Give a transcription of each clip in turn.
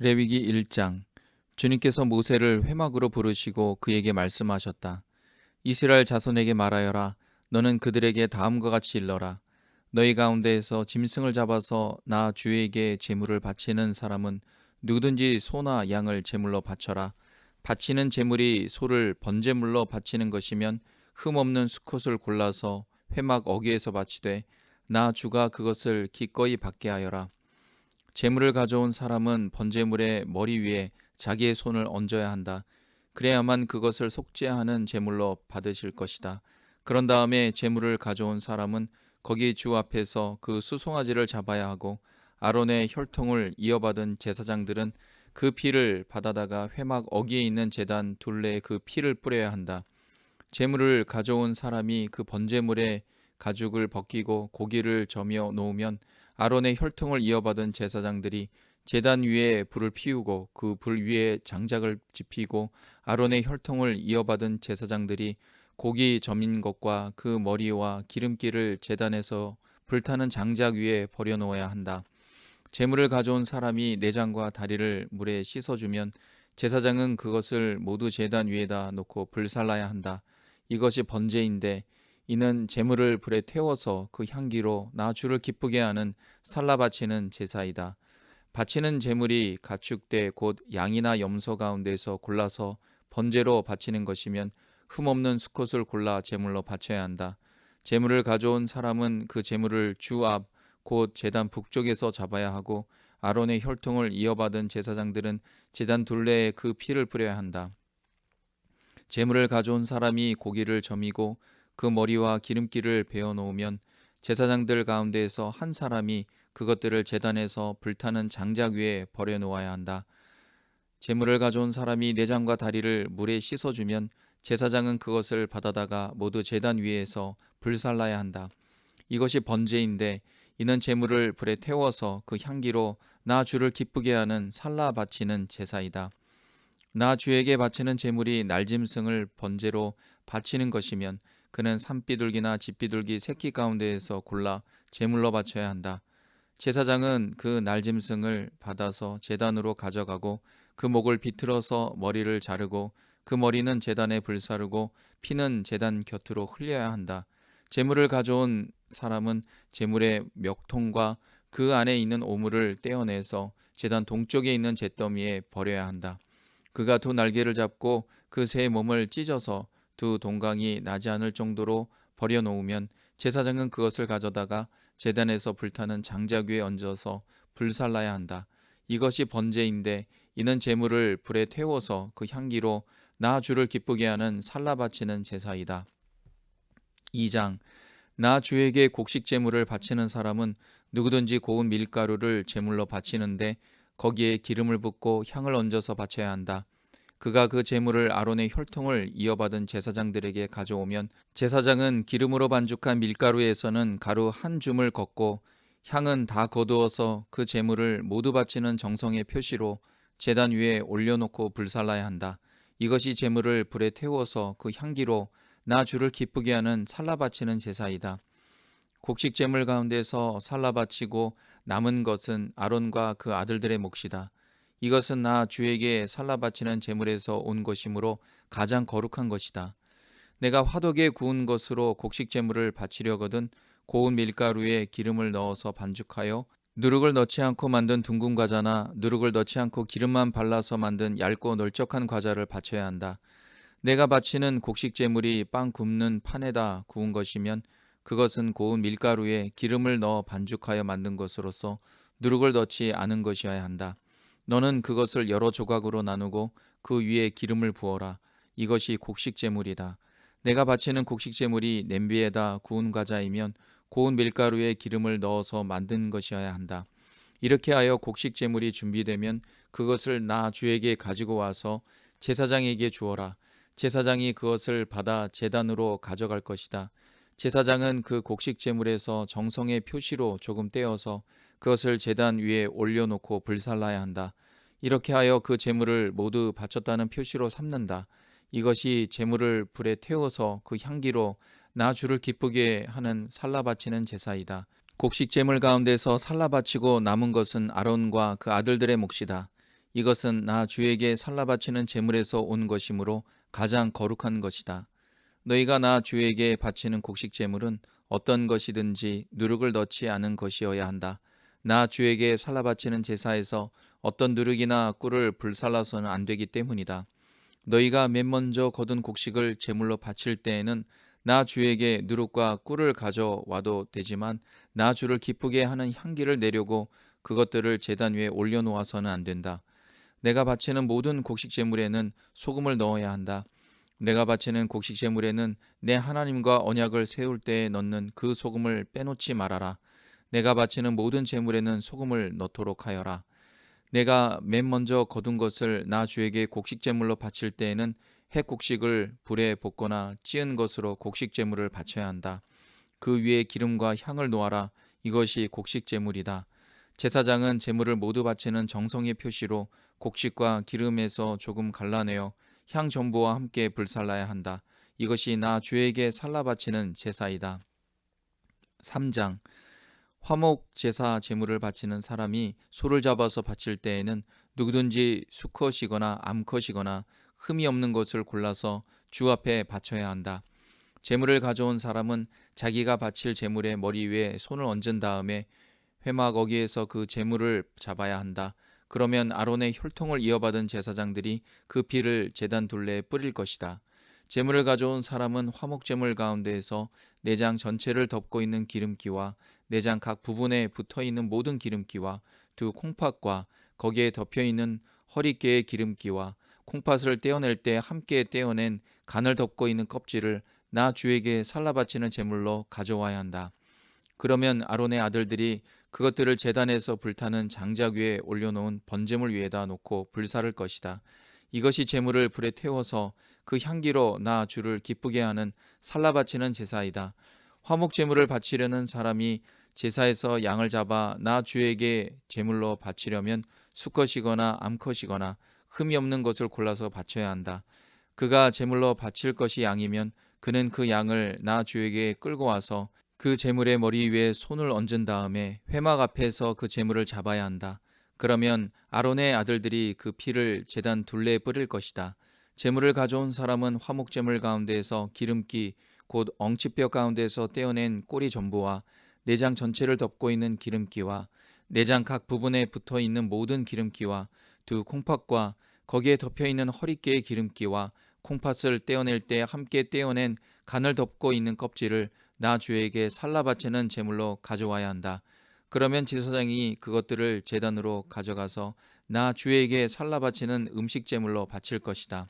레위기 1장. 주님께서 모세를 회막으로 부르시고 그에게 말씀하셨다. 이스라엘 자손에게 말하여라. 너는 그들에게 다음과 같이 일러라. 너희 가운데에서 짐승을 잡아서 나 주에게 제물을 바치는 사람은 누구든지 소나 양을 제물로 바쳐라. 바치는 제물이 소를 번제물로 바치는 것이면 흠없는 수컷을 골라서 회막 어귀에서 바치되 나 주가 그것을 기꺼이 받게 하여라. 제물을 가져온 사람은 번제물의 머리 위에 자기의 손을 얹어야 한다. 그래야만 그것을 속죄하는 제물로 받으실 것이다. 그런 다음에 제물을 가져온 사람은 거기 주 앞에서 그 수송아지를 잡아야 하고 아론의 혈통을 이어받은 제사장들은 그 피를 받아다가 회막 어귀에 있는 제단 둘레에 그 피를 뿌려야 한다. 제물을 가져온 사람이 그 번제물의 가죽을 벗기고 고기를 저며 놓으면 아론의 혈통을 이어받은 제사장들이 제단 위에 불을 피우고 그 불 위에 장작을 지피고 아론의 혈통을 이어받은 제사장들이 고기 점인 것과 그 머리와 기름기를 제단에서 불타는 장작 위에 버려놓아야 한다. 제물을 가져온 사람이 내장과 다리를 물에 씻어주면 제사장은 그것을 모두 제단 위에다 놓고 불살라야 한다. 이것이 번제인데 이는 제물을 불에 태워서 그 향기로 나 주를 기쁘게 하는 살라 바치는 제사이다. 바치는 제물이 가축대 곧 양이나 염소 가운데서 골라서 번제로 바치는 것이면 흠없는 수컷을 골라 제물로 바쳐야 한다. 제물을 가져온 사람은 그 제물을 주 앞 곧 제단 북쪽에서 잡아야 하고 아론의 혈통을 이어받은 제사장들은 제단 둘레에 그 피를 뿌려야 한다. 제물을 가져온 사람이 고기를 점이고 그 머리와 기름기를 베어 놓으면 제사장들 가운데에서 한 사람이 그것들을 제단에서 불타는 장작 위에 버려 놓아야 한다. 제물을 가져온 사람이 내장과 다리를 물에 씻어주면 제사장은 그것을 받아다가 모두 제단 위에서 불살라야 한다. 이것이 번제인데 이는 제물을 불에 태워서 그 향기로 나 주를 기쁘게 하는 살라 바치는 제사이다. 나 주에게 바치는 제물이 날짐승을 번제로 바치는 것이면 그는 산비둘기나 집비둘기 새끼 가운데에서 골라 제물로 바쳐야 한다. 제사장은 그 날짐승을 받아서 제단으로 가져가고 그 목을 비틀어서 머리를 자르고 그 머리는 제단에 불사르고 피는 제단 곁으로 흘려야 한다. 제물을 가져온 사람은 제물의 멱통과 그 안에 있는 오물을 떼어내서 제단 동쪽에 있는 잿더미에 버려야 한다. 그가 두 날개를 잡고 그 새 몸을 찢어서 두 동강이 나지 않을 정도로 버려놓으면 제사장은 그것을 가져다가 제단에서 불타는 장작 위에 얹어서 불살라야 한다. 이것이 번제인데 이는 제물을 불에 태워서 그 향기로 나 주를 기쁘게 하는 살라 바치는 제사이다. 2장. 나 주에게 곡식 제물을 바치는 사람은 누구든지 고운 밀가루를 제물로 바치는데 거기에 기름을 붓고 향을 얹어서 바쳐야 한다. 그가 그 제물을 아론의 혈통을 이어받은 제사장들에게 가져오면 제사장은 기름으로 반죽한 밀가루에서는 가루 한 줌을 걷고 향은 다 거두어서 그 제물을 모두 바치는 정성의 표시로 제단 위에 올려놓고 불살라야 한다. 이것이 제물을 불에 태워서 그 향기로 나 주를 기쁘게 하는 살라 바치는 제사이다. 곡식 제물 가운데서 살라 바치고 남은 것은 아론과 그 아들들의 몫이다. 이것은 나 주에게 살라 바치는 제물에서 온 것이므로 가장 거룩한 것이다. 내가 화덕에 구운 것으로 곡식 제물을 바치려거든 고운 밀가루에 기름을 넣어서 반죽하여 누룩을 넣지 않고 만든 둥근 과자나 누룩을 넣지 않고 기름만 발라서 만든 얇고 널쩍한 과자를 바쳐야 한다. 내가 바치는 곡식 제물이 빵 굽는 판에다 구운 것이면 그것은 고운 밀가루에 기름을 넣어 반죽하여 만든 것으로서 누룩을 넣지 않은 것이어야 한다. 너는 그것을 여러 조각으로 나누고 그 위에 기름을 부어라. 이것이 곡식 제물이다. 내가 바치는 곡식 제물이 냄비에다 구운 과자이면 고운 밀가루에 기름을 넣어서 만든 것이어야 한다. 이렇게 하여 곡식 제물이 준비되면 그것을 나 주에게 가지고 와서 제사장에게 주어라. 제사장이 그것을 받아 제단으로 가져갈 것이다. 제사장은 그 곡식 제물에서 정성의 표시로 조금 떼어서 그것을 제단 위에 올려놓고 불살라야 한다. 이렇게 하여 그 제물을 모두 바쳤다는 표시로 삼는다. 이것이 제물을 불에 태워서 그 향기로 나 주를 기쁘게 하는 살라 바치는 제사이다. 곡식 제물 가운데서 살라 바치고 남은 것은 아론과 그 아들들의 몫이다. 이것은 나 주에게 살라 바치는 제물에서 온 것이므로 가장 거룩한 것이다. 너희가 나 주에게 바치는 곡식 제물은 어떤 것이든지 누룩을 넣지 않은 것이어야 한다. 나 주에게 살라 바치는 제사에서 어떤 누룩이나 꿀을 불살라서는 안 되기 때문이다. 너희가 맨 먼저 거둔 곡식을 제물로 바칠 때에는 나 주에게 누룩과 꿀을 가져와도 되지만 나 주를 기쁘게 하는 향기를 내려고 그것들을 제단 위에 올려놓아서는 안 된다. 내가 바치는 모든 곡식 제물에는 소금을 넣어야 한다. 내가 바치는 곡식 제물에는 내 하나님과 언약을 세울 때에 넣는 그 소금을 빼놓지 말아라. 내가 바치는 모든 제물에는 소금을 넣도록 하여라. 내가 맨 먼저 거둔 것을 나 주에게 곡식 제물로 바칠 때에는 핵곡식을 불에 볶거나 찌은 것으로 곡식 제물을 바쳐야 한다. 그 위에 기름과 향을 놓아라. 이것이 곡식 제물이다. 제사장은 제물을 모두 바치는 정성의 표시로 곡식과 기름에서 조금 갈라내어 향 전부와 함께 불살라야 한다. 이것이 나 주에게 살라 바치는 제사이다. 3장. 화목 제사 제물을 바치는 사람이 소를 잡아서 바칠 때에는 누구든지 수컷이거나 암컷이거나 흠이 없는 것을 골라서 주 앞에 바쳐야 한다. 제물을 가져온 사람은 자기가 바칠 제물의 머리 위에 손을 얹은 다음에 회막 어기에서 그 제물을 잡아야 한다. 그러면 아론의 혈통을 이어받은 제사장들이 그 피를 제단 둘레에 뿌릴 것이다. 제물을 가져온 사람은 화목 제물 가운데에서 내장 전체를 덮고 있는 기름기와 내장 각 부분에 붙어 있는 모든 기름기와 두 콩팥과 거기에 덮여 있는 허리깨의 기름기와 콩팥을 떼어낼 때 함께 떼어낸 간을 덮고 있는 껍질을 나 주에게 살라 바치는 제물로 가져와야 한다. 그러면 아론의 아들들이 그것들을 제단에서 불타는 장작 위에 올려놓은 번제물 위에다 놓고 불사를 것이다. 이것이 제물을 불에 태워서 그 향기로 나 주를 기쁘게 하는 살라 바치는 제사이다. 화목 제물을 바치려는 사람이 제사에서 양을 잡아 나 주에게 제물로 바치려면 수컷이거나 암컷이거나 흠이 없는 것을 골라서 바쳐야 한다. 그가 제물로 바칠 것이 양이면 그는 그 양을 나 주에게 끌고 와서 그 제물의 머리 위에 손을 얹은 다음에 회막 앞에서 그 제물을 잡아야 한다. 그러면 아론의 아들들이 그 피를 제단 둘레에 뿌릴 것이다. 제물을 가져온 사람은 화목 제물 가운데에서 기름기 곧 엉치뼈 가운데에서 떼어낸 꼬리 전부와 내장 전체를 덮고 있는 기름기와 내장 각 부분에 붙어 있는 모든 기름기와 두 콩팥과 거기에 덮여 있는 허리깨의 기름기와 콩팥을 떼어낼 때 함께 떼어낸 간을 덮고 있는 껍질을 나 주에게 살라 바치는 제물로 가져와야 한다. 그러면 제사장이 그것들을 제단으로 가져가서 나 주에게 살라 바치는 음식 제물로 바칠 것이다.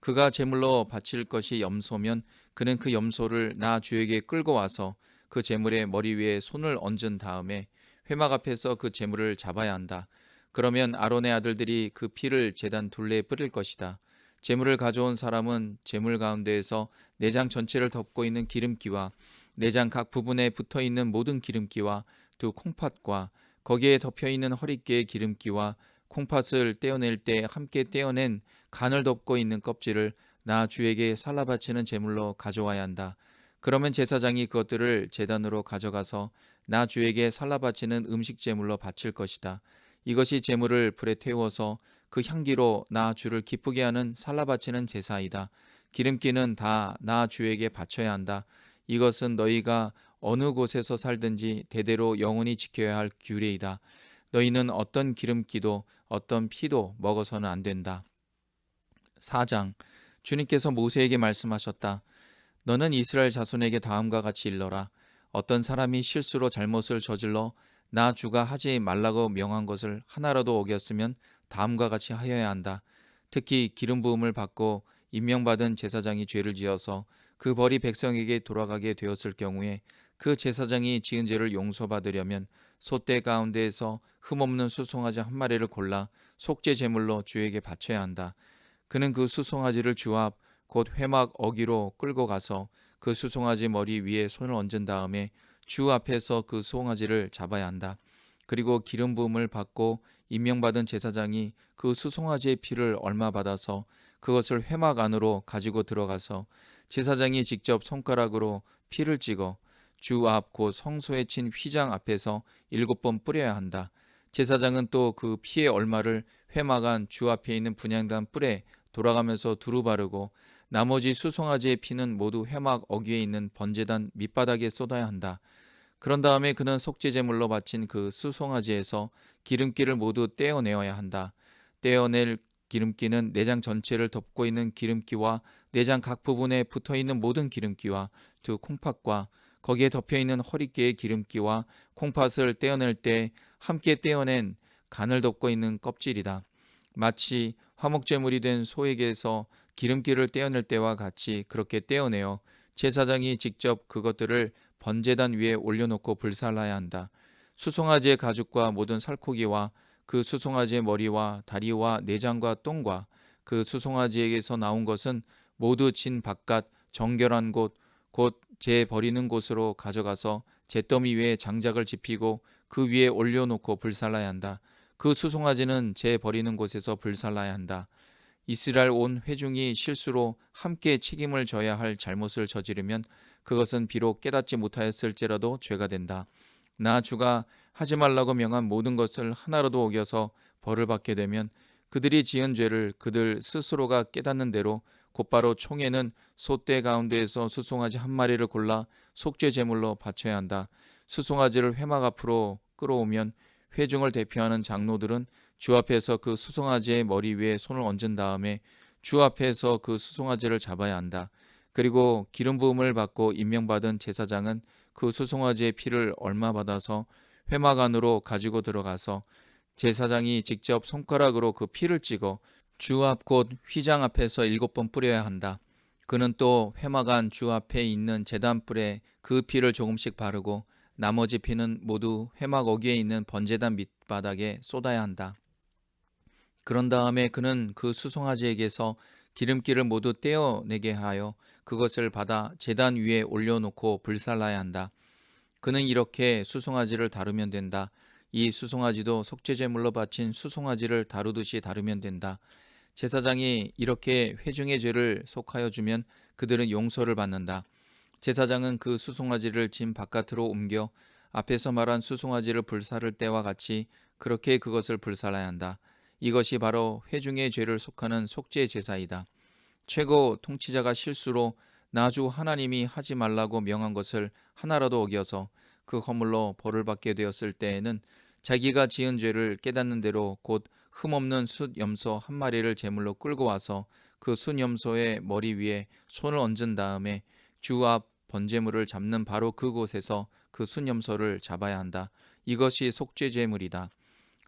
그가 제물로 바칠 것이 염소면 그는 그 염소를 나 주에게 끌고 와서 그 제물의 머리 위에 손을 얹은 다음에 회막 앞에서 그 제물을 잡아야 한다. 그러면 아론의 아들들이 그 피를 제단 둘레에 뿌릴 것이다. 제물을 가져온 사람은 제물 가운데에서 내장 전체를 덮고 있는 기름기와 내장 각 부분에 붙어 있는 모든 기름기와 두 콩팥과 거기에 덮여 있는 허리깨의 기름기와 콩팥을 떼어낼 때 함께 떼어낸 간을 덮고 있는 껍질을 나 주에게 살라 바치는 제물로 가져와야 한다. 그러면 제사장이 그것들을 제단으로 가져가서 나 주에게 살라 바치는 음식 제물로 바칠 것이다. 이것이 제물을 불에 태워서 그 향기로 나 주를 기쁘게 하는 살라 바치는 제사이다. 기름기는 다 나 주에게 바쳐야 한다. 이것은 너희가 어느 곳에서 살든지 대대로 영원히 지켜야 할 규례이다. 너희는 어떤 기름기도 어떤 피도 먹어서는 안 된다. 4장. 주님께서 모세에게 말씀하셨다. 너는 이스라엘 자손에게 다음과 같이 일러라. 어떤 사람이 실수로 잘못을 저질러 나 주가 하지 말라고 명한 것을 하나라도 어겼으면 다음과 같이 하여야 한다. 특히 기름 부음을 받고 임명받은 제사장이 죄를 지어서 그 벌이 백성에게 돌아가게 되었을 경우에 그 제사장이 지은 죄를 용서받으려면 소떼 가운데에서 흠없는 수송아지 한 마리를 골라 속죄 제물로 주에게 바쳐야 한다. 그는 그 수송아지를 주 앞 곧 회막 어기로 끌고 가서 그 수송아지 머리 위에 손을 얹은 다음에 주 앞에서 그 수송아지를 잡아야 한다. 그리고 기름 부음을 받고 임명받은 제사장이 그 수송아지의 피를 얼마 받아서 그것을 회막 안으로 가지고 들어가서 제사장이 직접 손가락으로 피를 찍어 주 앞 곧 성소에 친 휘장 앞에서 7번 뿌려야 한다. 제사장은 또 그 피의 얼마를 회막안 주 앞에 있는 분향단 뿔에 돌아가면서 두루 바르고 나머지 수송아지의 피는 모두 회막 어귀에 있는 번제단 밑바닥에 쏟아야 한다. 그런 다음에 그는 속죄제물로 바친 그 수송아지에서 기름기를 모두 떼어내어야 한다. 떼어낼 기름기는 내장 전체를 덮고 있는 기름기와 내장 각 부분에 붙어있는 모든 기름기와 두 콩팥과 거기에 덮여있는 허리띠의 기름기와 콩팥을 떼어낼 때 함께 떼어낸 간을 덮고 있는 껍질이다. 마치 화목제물이 된 소에게서 기름기를 떼어낼 때와 같이 그렇게 떼어내어 제사장이 직접 그것들을 번제단 위에 올려놓고 불살라야 한다. 수송아지의 가죽과 모든 살코기와 그 수송아지의 머리와 다리와 내장과 똥과 그 수송아지에게서 나온 것은 모두 진 바깥 정결한 곳, 곧 재 버리는 곳으로 가져가서 잿더미 위에 장작을 지피고 그 위에 올려놓고 불살라야 한다. 그 수송아지는 재 버리는 곳에서 불살라야 한다. 이스라엘 온 회중이 실수로 함께 책임을 져야 할 잘못을 저지르면 그것은 비록 깨닫지 못하였을지라도 죄가 된다. 나 주가 하지 말라고 명한 모든 것을 하나라도 어겨서 벌을 받게 되면 그들이 지은 죄를 그들 스스로가 깨닫는 대로 곧바로 총회는 소떼 가운데에서 수송아지 한 마리를 골라 속죄 제물로 바쳐야 한다. 수송아지를 회막 앞으로 끌어오면 회중을 대표하는 장로들은 주 앞에서 그 수송아지의 머리 위에 손을 얹은 다음에 주 앞에서 그 수송아지를 잡아야 한다. 그리고 기름 부음을 받고 임명받은 제사장은 그 수송아지의 피를 얼마 받아서 회막 안으로 가지고 들어가서 제사장이 직접 손가락으로 그 피를 찍어 주 앞 곧 휘장 앞에서 7번 뿌려야 한다. 그는 또 회막 안 주 앞에 있는 제단 뿔에 그 피를 조금씩 바르고 나머지 피는 모두 회막 어귀에 있는 번제단 밑바닥에 쏟아야 한다. 그런 다음에 그는 그 수송아지에게서 기름기를 모두 떼어내게 하여 그것을 받아 제단 위에 올려놓고 불살라야 한다. 그는 이렇게 수송아지를 다루면 된다. 이 수송아지도 속죄제물로 바친 수송아지를 다루듯이 다루면 된다. 제사장이 이렇게 회중의 죄를 속하여 주면 그들은 용서를 받는다. 제사장은 그 수송아지를 진 바깥으로 옮겨 앞에서 말한 수송아지를 불사를 때와 같이 그렇게 그것을 불살라야 한다. 이것이 바로 회중의 죄를 속하는 속죄 제사이다. 최고 통치자가 실수로 나주 하나님이 하지 말라고 명한 것을 하나라도 어겨서 그 허물로 벌을 받게 되었을 때에는 자기가 지은 죄를 깨닫는 대로 곧 흠없는 숫 염소 한 마리를 제물로 끌고 와서 그 숫 염소의 머리 위에 손을 얹은 다음에 주 앞 번제물을 잡는 바로 그곳에서 그 숫 염소를 잡아야 한다. 이것이 속죄 제물이다.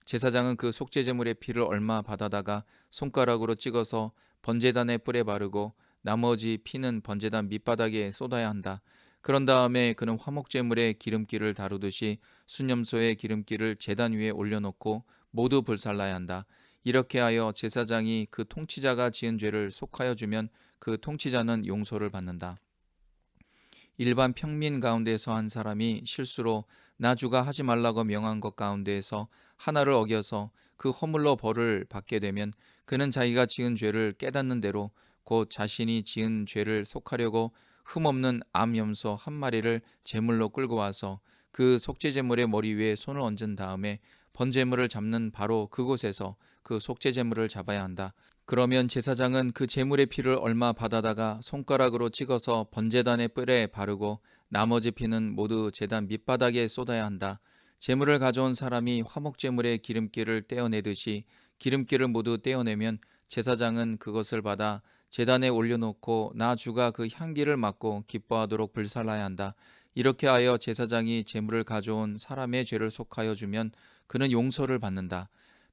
제사장은 그 속죄 제물의 피를 얼마 받아다가 손가락으로 찍어서 번제단의 뿔에 바르고 나머지 피는 번제단 밑바닥에 쏟아야 한다. 그런 다음에 그는 화목제물의 기름기를 다루듯이 순염소의 기름기를 제단 위에 올려놓고 모두 불살라야 한다. 이렇게 하여 제사장이 그 통치자가 지은 죄를 속하여 주면 그 통치자는 용서를 받는다. 일반 평민 가운데서 한 사람이 실수로 나 주가 하지 말라고 명한 것 가운데에서 하나를 어겨서 그 허물로 벌을 받게 되면 그는 자기가 지은 죄를 깨닫는 대로 곧 자신이 지은 죄를 속하려고 흠없는 암염소 한 마리를 제물로 끌고 와서 그 속죄제물의 머리 위에 손을 얹은 다음에 번제물을 잡는 바로 그곳에서 그 속죄제물을 잡아야 한다. 그러면 제사장은 그 제물의 피를 얼마 받아다가 손가락으로 찍어서 번제단의 뿔에 바르고 나머지 피는 모두 제단 밑바닥에 쏟아야 한다. 제물을 가져온 사람이 화목제물의 기름기를 떼어내듯이 기름기를 모두 떼어내면 제사장은 그것을 받아 제단에 올려놓고 나 주가 그 향기를 맡고 기뻐하도록 불살라야 한다. 이렇게 하여 제사장이 제물을 가져온 사람의 죄를 속하여 주면 그는 용서를 받는다.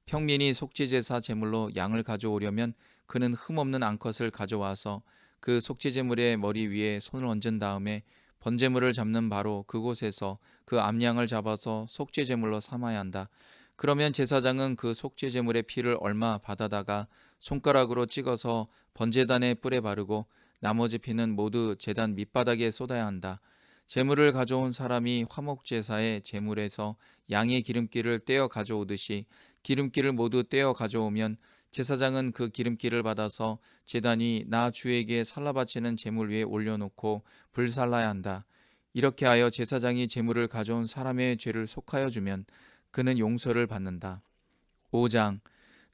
평민이 속죄제사 제물로 양을 가져오려면 그는 흠없는 암컷을 가져와서 그 속죄제물의 머리 위에 손을 얹은 다음에 번제물을 잡는 바로 그곳에서 그 암양을 잡아서 속죄제물로 삼아야 한다. 그러면 제사장은 그 속죄제물의 피를 얼마 받아다가 손가락으로 찍어서 번제단의 뿔에 바르고 나머지 피는 모두 제단 밑바닥에 쏟아야 한다. 제물을 가져온 사람이 화목제사의 제물에서 양의 기름기를 떼어 가져오듯이 기름기를 모두 떼어 가져오면 제사장은 그 기름기를 받아서 제단이 나 주에게 살라바치는 제물 위에 올려놓고 불살라야 한다. 이렇게 하여 제사장이 제물을 가져온 사람의 죄를 속하여 주면 그는 용서를 받는다. 5장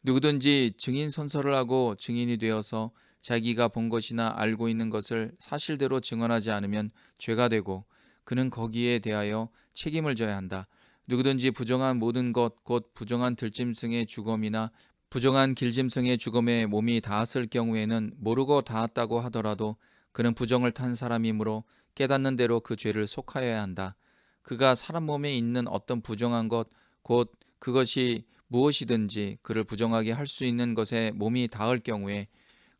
누구든지 증인 선서를 하고 증인이 되어서 자기가 본 것이나 알고 있는 것을 사실대로 증언하지 않으면 죄가 되고 그는 거기에 대하여 책임을 져야 한다. 누구든지 부정한 모든 것, 곧 부정한 들짐승의 죽음이나 부정한 길짐승의 죽음에 몸이 닿았을 경우에는 모르고 닿았다고 하더라도 그는 부정을 탄 사람이므로 깨닫는 대로 그 죄를 속하여야 한다. 그가 사람 몸에 있는 어떤 부정한 것, 곧 그것이 무엇이든지 그를 부정하게 할 수 있는 것에 몸이 닿을 경우에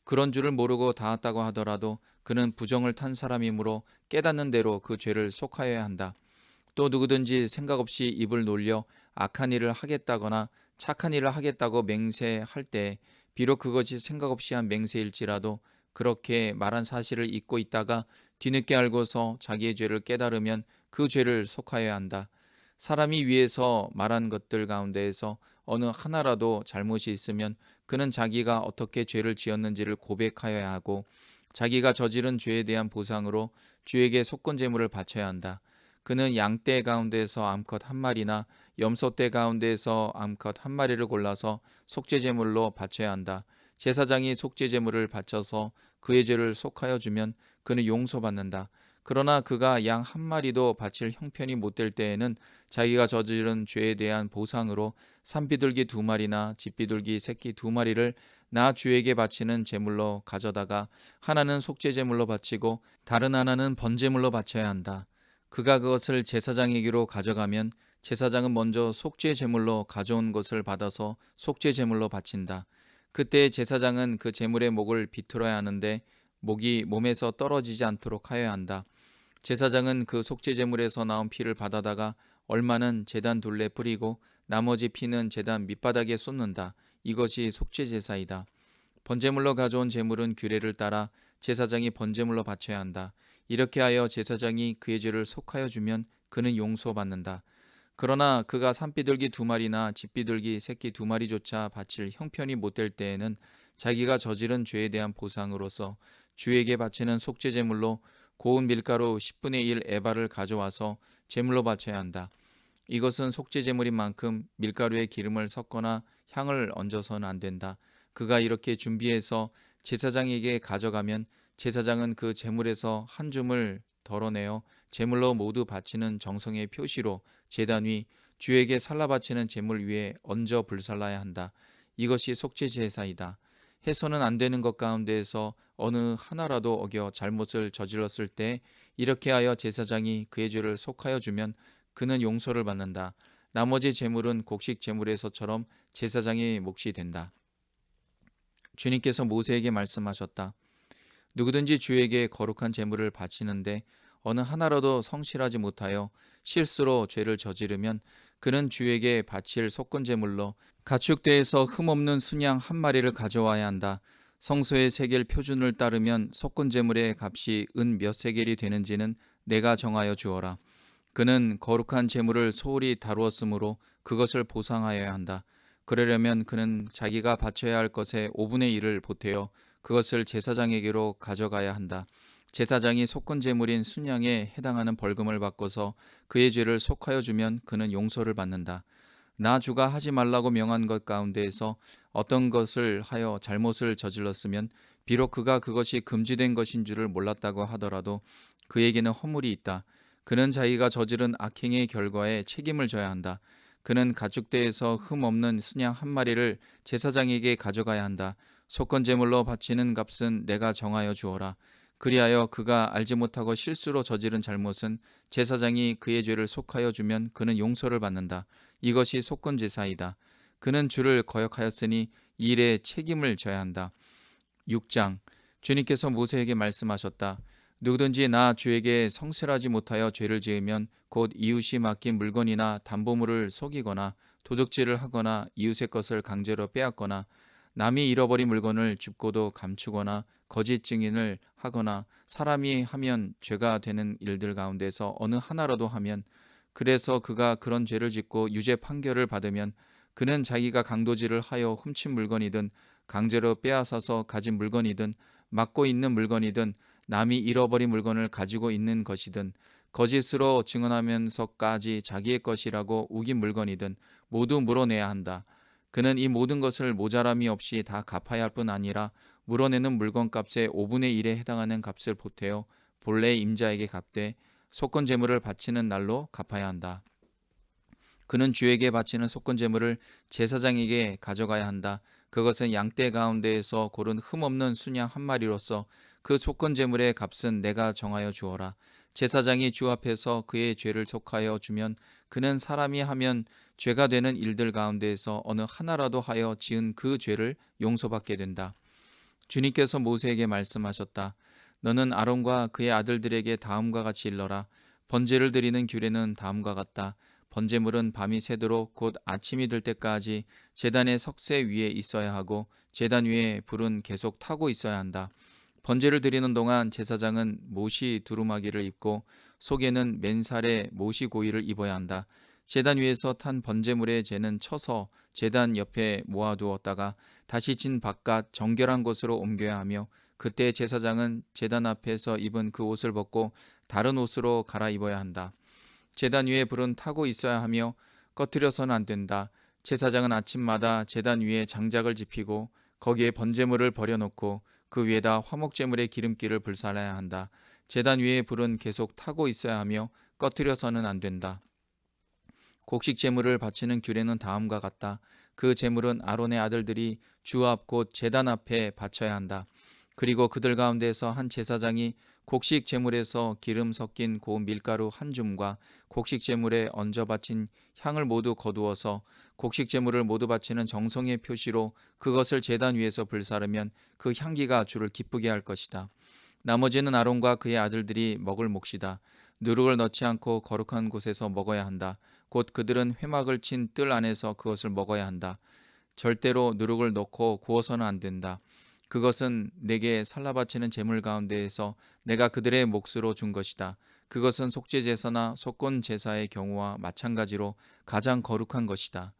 그런 줄을 모르고 닿았다고 하더라도 그는 부정을 탄 사람이므로 깨닫는 대로 그 죄를 속하여야 한다. 또 누구든지 생각 없이 입을 놀려 악한 일을 하겠다거나 착한 일을 하겠다고 맹세할 때 비록 그것이 생각 없이 한 맹세일지라도 그렇게 말한 사실을 잊고 있다가 뒤늦게 알고서 자기의 죄를 깨달으면 그 죄를 속하여야 한다. 사람이 위에서 말한 것들 가운데에서 어느 하나라도 잘못이 있으면 그는 자기가 어떻게 죄를 지었는지를 고백하여야 하고 자기가 저지른 죄에 대한 보상으로 주에게 속건 제물을 바쳐야 한다. 그는 양떼 가운데서 암컷 한 마리나 염소떼 가운데서 암컷 한 마리를 골라서 속죄 제물로 바쳐야 한다. 제사장이 속죄 제물을 바쳐서 그의 죄를 속하여 주면 그는 용서받는다. 그러나 그가 양 한 마리도 바칠 형편이 못 될 때에는 자기가 저지른 죄에 대한 보상으로 산비둘기 두 마리나 집비둘기 새끼 두 마리를 나 주에게 바치는 제물로 가져다가 하나는 속죄 제물로 바치고 다른 하나는 번제물로 바쳐야 한다. 그가 그것을 제사장에게로 가져가면 제사장은 먼저 속죄 제물로 가져온 것을 받아서 속죄 제물로 바친다. 그때 제사장은 그 제물의 목을 비틀어야 하는데 목이 몸에서 떨어지지 않도록 하여야 한다. 제사장은 그 속죄 제물에서 나온 피를 받아다가 얼마는 제단 둘레 뿌리고 나머지 피는 제단 밑바닥에 쏟는다. 이것이 속죄 제사이다. 번제물로 가져온 제물은 규례를 따라 제사장이 번제물로 바쳐야 한다. 이렇게 하여 제사장이 그의 죄를 속하여 주면 그는 용서받는다. 그러나 그가 산비둘기 두 마리나 집비둘기 새끼 두 마리조차 바칠 형편이 못 될 때에는 자기가 저지른 죄에 대한 보상으로서 주에게 바치는 속죄 제물로 고운 밀가루 10분의 1 에바를 가져와서 제물로 바쳐야 한다. 이것은 속죄 제물인 만큼 밀가루에 기름을 섞거나 향을 얹어서는 안 된다. 그가 이렇게 준비해서 제사장에게 가져가면 제사장은 그 제물에서 한 줌을 덜어내어 제물로 모두 바치는 정성의 표시로 제단 위 주에게 살라 바치는 제물 위에 얹어 불살라야 한다. 이것이 속죄 제사이다. 해서는 안 되는 것 가운데에서 어느 하나라도 어겨 잘못을 저질렀을 때 이렇게 하여 제사장이 그의 죄를 속하여 주면 그는 용서를 받는다. 나머지 제물은 곡식 제물에서처럼 제사장의 몫이 된다. 주님께서 모세에게 말씀하셨다. 누구든지 주에게 거룩한 제물을 바치는데 어느 하나라도 성실하지 못하여 실수로 죄를 저지르면 그는 주에게 바칠 속건 제물로 가축대에서 흠없는 순양 한 마리를 가져와야 한다. 성소의 세겔 표준을 따르면 속건 제물의 값이 은 몇 세겔이 되는지는 내가 정하여 주어라. 그는 거룩한 제물을 소홀히 다루었으므로 그것을 보상하여야 한다. 그러려면 그는 자기가 바쳐야 할 것의 5분의 1을 보태어 그것을 제사장에게로 가져가야 한다. 제사장이 속건 제물인 순양에 해당하는 벌금을 바꿔서 그의 죄를 속하여 주면 그는 용서를 받는다. 나 주가 하지 말라고 명한 것 가운데에서 어떤 것을 하여 잘못을 저질렀으면 비록 그가 그것이 금지된 것인 줄을 몰랐다고 하더라도 그에게는 허물이 있다. 그는 자기가 저지른 악행의 결과에 책임을 져야 한다. 그는 가축대에서 흠 없는 순양 한 마리를 제사장에게 가져가야 한다. 속건 제물로 바치는 값은 내가 정하여 주어라. 그리하여 그가 알지 못하고 실수로 저지른 잘못은 제사장이 그의 죄를 속하여 주면 그는 용서를 받는다. 이것이 속건 제사이다. 그는 주를 거역하였으니 이 일에 책임을 져야 한다. 6장 주님께서 모세에게 말씀하셨다. 누구든지 나 주에게 성실하지 못하여 죄를 지으면 곧 이웃이 맡긴 물건이나 담보물을 속이거나 도둑질을 하거나 이웃의 것을 강제로 빼앗거나 남이 잃어버린 물건을 줍고도 감추거나 거짓 증인을 하거나 사람이 하면 죄가 되는 일들 가운데서 어느 하나라도 하면 그래서 그가 그런 죄를 짓고 유죄 판결을 받으면 그는 자기가 강도질을 하여 훔친 물건이든 강제로 빼앗아서 가진 물건이든 맡고 있는 물건이든 남이 잃어버린 물건을 가지고 있는 것이든 거짓으로 증언하면서까지 자기의 것이라고 우긴 물건이든 모두 물어내야 한다. 그는 이 모든 것을 모자람이 없이 다 갚아야 할 뿐 아니라 물어내는 물건값의 5분의 1에 해당하는 값을 보태어 본래의 임자에게 갚되 속건 제물을 바치는 날로 갚아야 한다. 그는 주에게 바치는 속건 제물을 제사장에게 가져가야 한다. 그것은 양떼 가운데에서 고른 흠없는 순양 한 마리로서 그 속건 제물의 값은 내가 정하여 주어라. 제사장이 주 앞에서 그의 죄를 속하여 주면 그는 사람이 하면 죄가 되는 일들 가운데에서 어느 하나라도 하여 지은 그 죄를 용서받게 된다. 주님께서 모세에게 말씀하셨다. 너는 아론과 그의 아들들에게 다음과 같이 일러라. 번제를 드리는 규례는 다음과 같다. 번제물은 밤이 새도록 곧 아침이 들 때까지 제단의 석쇠 위에 있어야 하고 제단 위에 불은 계속 타고 있어야 한다. 번제를 드리는 동안 제사장은 못이 두루마기를 입고 속에는 맨살에 못이 고이를 입어야 한다. 제단 위에서 탄 번제물의 재는 쳐서 제단 옆에 모아두었다가 다시 진 바깥 정결한 곳으로 옮겨야 하며 그때 제사장은 제단 앞에서 입은 그 옷을 벗고 다른 옷으로 갈아입어야 한다. 제단 위에 불은 타고 있어야 하며 꺼뜨려서는 안 된다. 제사장은 아침마다 제단 위에 장작을 지피고 거기에 번제물을 버려놓고 그 위에다 화목제물의 기름기를 불살라야 한다. 제단 위에 불은 계속 타고 있어야 하며 꺼뜨려서는 안 된다. 곡식 제물을 바치는 규례는 다음과 같다. 그 제물은 아론의 아들들이 주 앞 곧 제단 앞에 바쳐야 한다. 그리고 그들 가운데서 한 제사장이 곡식 제물에서 기름 섞인 고운 밀가루 한 줌과 곡식 제물에 얹어 바친 향을 모두 거두어서 곡식 제물을 모두 바치는 정성의 표시로 그것을 제단 위에서 불사르면 그 향기가 주를 기쁘게 할 것이다. 나머지는 아론과 그의 아들들이 먹을 몫이다. 누룩을 넣지 않고 거룩한 곳에서 먹어야 한다. 곧 그들은 회막을 친 뜰 안에서 그것을 먹어야 한다. 절대로 누룩을 넣고 구워서는 안 된다. 그것은 내게 살라 바치는 제물 가운데에서 내가 그들의 몫으로 준 것이다. 그것은 속죄 제사나 속건 제사의 경우와 마찬가지로 가장 거룩한 것이다.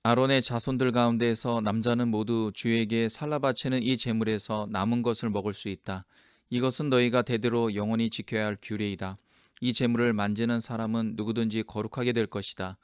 아론의 자손들 가운데에서 남자는 모두 주에게 살라 바치는 이 제물에서 남은 것을 먹을 수 있다. 이것은 너희가 대대로 영원히 지켜야 할 규례이다. 이 제물을 만지는 사람은 누구든지 거룩하게 될 것이다.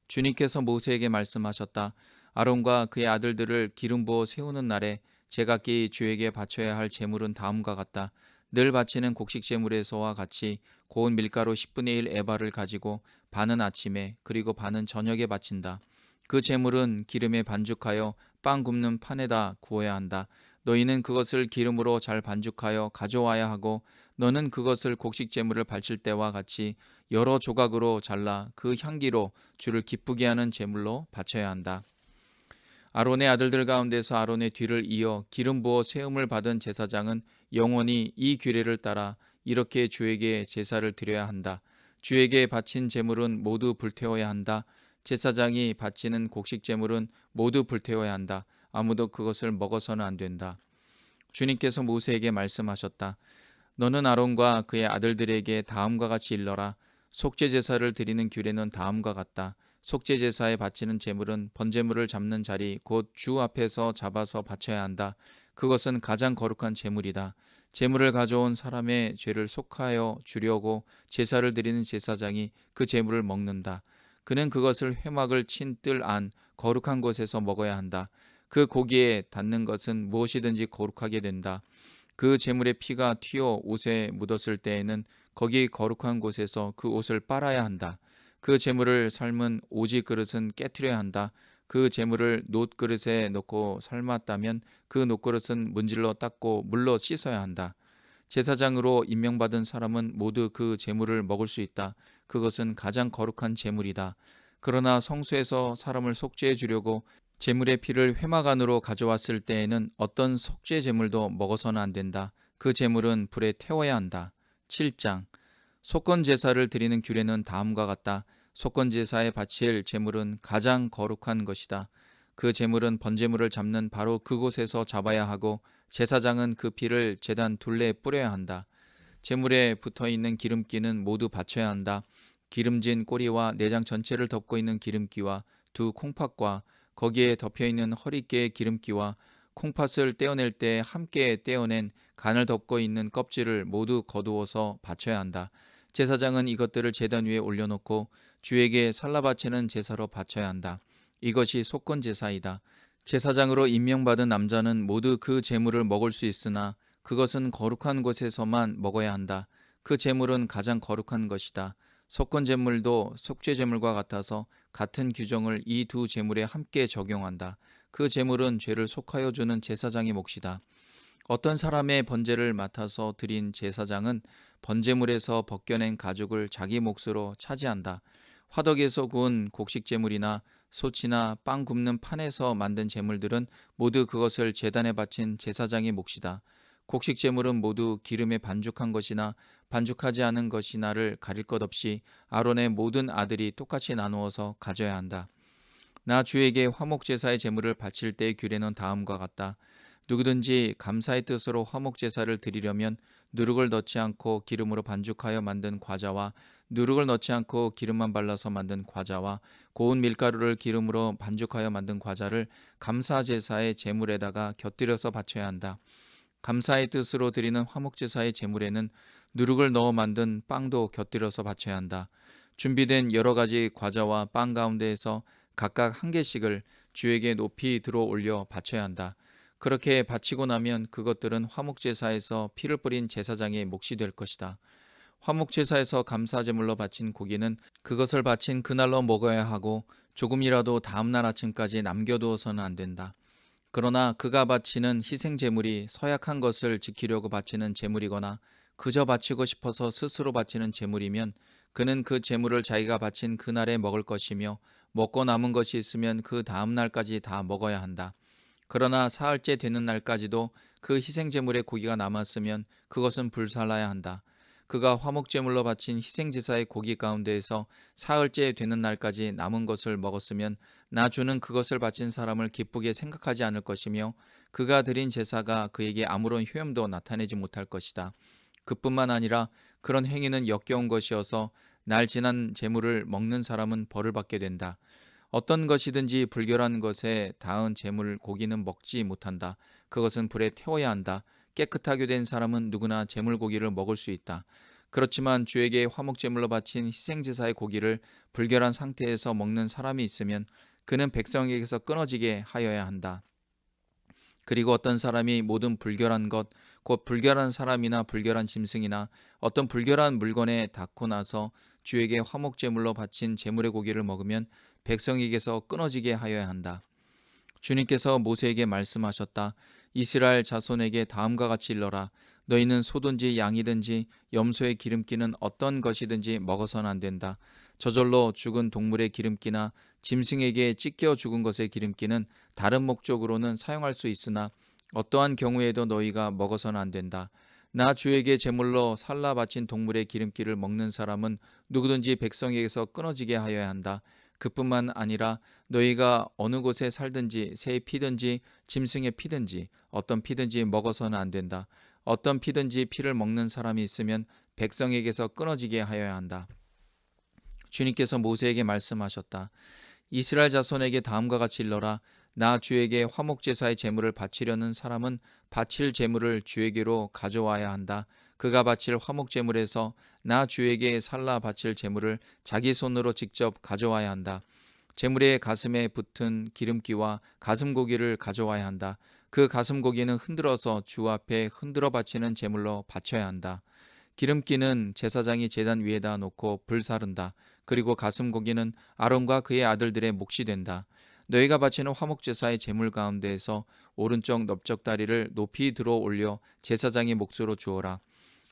주님께서 모세에게 말씀하셨다. 아론과 그의 아들들을 기름 부어 세우는 날에 제각기 주에게 바쳐야 할 제물은 다음과 같다. 늘 바치는 곡식 제물에서와 같이 고운 밀가루 10분의 1 에바를 가지고 반은 아침에 그리고 반은 저녁에 바친다. 그 제물은 기름에 반죽하여 빵 굽는 판에다 구워야 한다. 너희는 그것을 기름으로 잘 반죽하여 가져와야 하고 너는 그것을 곡식 제물을 바칠 때와 같이 여러 조각으로 잘라 그 향기로 주를 기쁘게 하는 제물로 바쳐야 한다. 아론의 아들들 가운데서 아론의 뒤를 이어 기름 부어 세움을 받은 제사장은 영원히 이 규례를 따라 이렇게 주에게 제사를 드려야 한다. 주에게 바친 제물은 모두 불태워야 한다. 제사장이 바치는 곡식 제물은 모두 불태워야 한다. 아무도 그것을 먹어서는 안 된다. 주님께서 모세에게 말씀하셨다. 너는 아론과 그의 아들들에게 다음과 같이 일러라. 속죄 제사를 드리는 규례는 다음과 같다. 속죄 제사에 바치는 제물은 번제물을 잡는 자리 곧 주 앞에서 잡아서 바쳐야 한다. 그것은 가장 거룩한 제물이다. 제물을 가져온 사람의 죄를 속하여 주려고 제사를 드리는 제사장이 그 제물을 먹는다. 그는 그것을 회막을 친 뜰 안 거룩한 곳에서 먹어야 한다. 그 고기에 닿는 것은 무엇이든지 거룩하게 된다. 그 제물의 피가 튀어 옷에 묻었을 때에는 거기 거룩한 곳에서 그 옷을 빨아야 한다. 그 제물을 삶은 오지 그릇은 깨트려야 한다. 그 제물을 놋 그릇에 넣고 삶았다면 그 놋 그릇은 문질러 닦고 물로 씻어야 한다. 제사장으로 임명받은 사람은 모두 그 제물을 먹을 수 있다. 그것은 가장 거룩한 제물이다. 그러나 성소에서 사람을 속죄해 주려고 제물의 피를 회막 안으로 가져왔을 때에는 어떤 속죄 제물도 먹어서는 안 된다. 그 제물은 불에 태워야 한다. 7장 속건 제사를 드리는 규례는 다음과 같다. 속건 제사에 바칠 제물은 가장 거룩한 것이다. 그 제물은 번제물을 잡는 바로 그곳에서 잡아야 하고 제사장은 그 피를 제단 둘레에 뿌려야 한다. 제물에 붙어있는 기름기는 모두 바쳐야 한다. 기름진 꼬리와 내장 전체를 덮고 있는 기름기와 두 콩팥과 거기에 덮여있는 허리깨의 기름기와 콩팥을 떼어낼 때 함께 떼어낸 간을 덮고 있는 껍질을 모두 거두어서 바쳐야 한다. 제사장은 이것들을 제단 위에 올려놓고 주에게 살라 바치는 제사로 바쳐야 한다. 이것이 속건 제사이다. 제사장으로 임명받은 남자는 모두 그 제물을 먹을 수 있으나 그것은 거룩한 곳에서만 먹어야 한다. 그 제물은 가장 거룩한 것이다. 속건 제물도 속죄 제물과 같아서 같은 규정을 이 두 제물에 함께 적용한다. 그 제물은 죄를 속하여 주는 제사장의 몫이다. 어떤 사람의 번제를 맡아서 드린 제사장은 번제물에서 벗겨낸 가죽을 자기 몫으로 차지한다. 화덕에서 구운 곡식 제물이나 소치나 빵 굽는 판에서 만든 제물들은 모두 그것을 제단에 바친 제사장의 몫이다. 곡식 제물은 모두 기름에 반죽한 것이나 반죽하지 않은 것이나를 가릴 것 없이 아론의 모든 아들이 똑같이 나누어서 가져야 한다. 나 주에게 화목제사의 제물을 바칠 때의 규례는 다음과 같다. 누구든지 감사의 뜻으로 화목제사를 드리려면 누룩을 넣지 않고 기름으로 반죽하여 만든 과자와 누룩을 넣지 않고 기름만 발라서 만든 과자와 고운 밀가루를 기름으로 반죽하여 만든 과자를 감사제사의 제물에다가 곁들여서 바쳐야 한다. 감사의 뜻으로 드리는 화목제사의 제물에는 누룩을 넣어 만든 빵도 곁들여서 바쳐야 한다. 준비된 여러 가지 과자와 빵 가운데에서 각각 한 개씩을 주에게 높이 들어 올려 바쳐야 한다. 그렇게 바치고 나면 그것들은 화목제사에서 피를 뿌린 제사장의 몫이 될 것이다. 화목제사에서 감사제물로 바친 고기는 그것을 바친 그날로 먹어야 하고 조금이라도 다음날 아침까지 남겨두어서는 안 된다. 그러나 그가 바치는 희생제물이 서약한 것을 지키려고 바치는 제물이거나 그저 바치고 싶어서 스스로 바치는 제물이면 그는 그 제물을 자기가 바친 그날에 먹을 것이며 먹고 남은 것이 있으면 그 다음 날까지 다 먹어야 한다. 그러나 사흘째 되는 날까지도 그 희생제물의 고기가 남았으면 그것은 불살라야 한다. 그가 화목제물로 바친 희생제사의 고기 가운데에서 사흘째 되는 날까지 남은 것을 먹었으면 나 주는 그것을 바친 사람을 기쁘게 생각하지 않을 것이며 그가 드린 제사가 그에게 아무런 효험도 나타내지 못할 것이다. 그뿐만 아니라 그런 행위는 역겨운 것이어서 날 지난 제물을 먹는 사람은 벌을 받게 된다. 어떤 것이든지 불결한 것에 닿은 제물 고기는 먹지 못한다. 그것은 불에 태워야 한다. 깨끗하게 된 사람은 누구나 제물 고기를 먹을 수 있다. 그렇지만 주에게 화목제물로 바친 희생제사의 고기를 불결한 상태에서 먹는 사람이 있으면 그는 백성에게서 끊어지게 하여야 한다. 그리고 어떤 사람이 모든 불결한 것, 곧 불결한 사람이나 불결한 짐승이나 어떤 불결한 물건에 닿고 나서 주에게 화목제물로 바친 제물의 고기를 먹으면 백성에게서 끊어지게 하여야 한다. 주님께서 모세에게 말씀하셨다. 이스라엘 자손에게 다음과 같이 일러라. 너희는 소든지 양이든지 염소의 기름기는 어떤 것이든지 먹어서는 안 된다. 저절로 죽은 동물의 기름기나 짐승에게 찢겨 죽은 것의 기름기는 다른 목적으로는 사용할 수 있으나 어떠한 경우에도 너희가 먹어서는 안 된다. 나 주에게 제물로 살라 바친 동물의 기름기를 먹는 사람은 누구든지 백성에게서 끊어지게 하여야 한다. 그뿐만 아니라 너희가 어느 곳에 살든지 새의 피든지 짐승의 피든지 어떤 피든지 먹어서는 안 된다. 어떤 피든지 피를 먹는 사람이 있으면 백성에게서 끊어지게 하여야 한다. 주님께서 모세에게 말씀하셨다. 이스라엘 자손에게 다음과 같이 일러라. 나 주에게 화목제사의 제물을 바치려는 사람은 바칠 제물을 주에게로 가져와야 한다. 그가 바칠 화목제물에서 나 주에게 살라 바칠 제물을 자기 손으로 직접 가져와야 한다. 제물의 가슴에 붙은 기름기와 가슴고기를 가져와야 한다. 그 가슴고기는 흔들어서 주 앞에 흔들어 바치는 제물로 바쳐야 한다. 기름기는 제사장이 제단 위에다 놓고 불사른다. 그리고 가슴고기는 아론과 그의 아들들의 몫이 된다. 너희가 바치는 화목제사의 제물 가운데에서 오른쪽 넓적다리를 높이 들어 올려 제사장의 몫으로 주어라.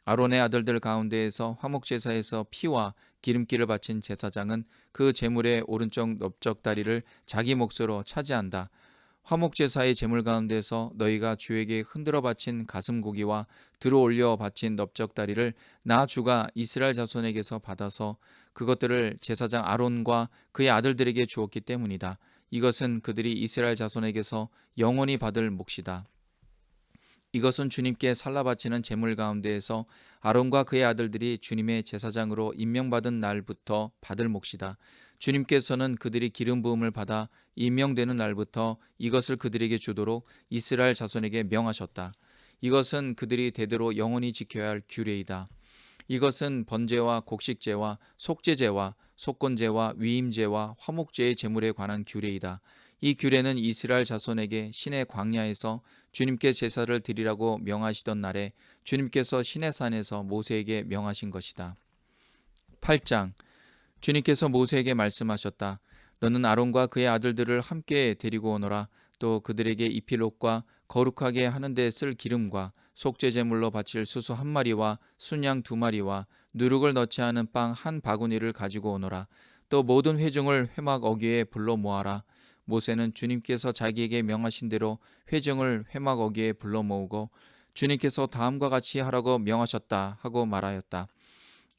아론의 아들들 가운데에서 화목제사에서 피와 기름기를 바친 제사장은 그 제물의 오른쪽 넓적다리를 자기 몫으로 차지한다. 화목제사의 제물 가운데서 너희가 주에게 흔들어 바친 가슴고기와 들어 올려 바친 넓적다리를 나 주가 이스라엘 자손에게서 받아서 그것들을 제사장 아론과 그의 아들들에게 주었기 때문이다. 이것은 그들이 이스라엘 자손에게서 영원히 받을 몫이다. 이것은 주님께 살라 바치는 제물 가운데에서 아론과 그의 아들들이 주님의 제사장으로 임명받은 날부터 받을 몫이다. 주님께서는 그들이 기름 부음을 받아 임명되는 날부터 이것을 그들에게 주도록 이스라엘 자손에게 명하셨다. 이것은 그들이 대대로 영원히 지켜야 할 규례이다. 이것은 번제와 곡식제와 속죄제와 속건제와 위임제와 화목제의 제물에 관한 규례이다. 이 규례는 이스라엘 자손에게 시내 광야에서 주님께 제사를 드리라고 명하시던 날에 주님께서 시내산에서 모세에게 명하신 것이다. 8장. 주님께서 모세에게 말씀하셨다. 너는 아론과 그의 아들들을 함께 데리고 오너라. 또 그들에게 입힐 옷과 거룩하게 하는 데 쓸 기름과 속죄제물로 바칠 수소 한 마리와 순양 두 마리와 누룩을 넣지 않은 빵 한 바구니를 가지고 오너라. 또 모든 회중을 회막 어귀에 불러 모아라. 모세는 주님께서 자기에게 명하신 대로 회중을 회막 어귀에 불러 모으고 주님께서 다음과 같이 하라고 명하셨다 하고 말하였다.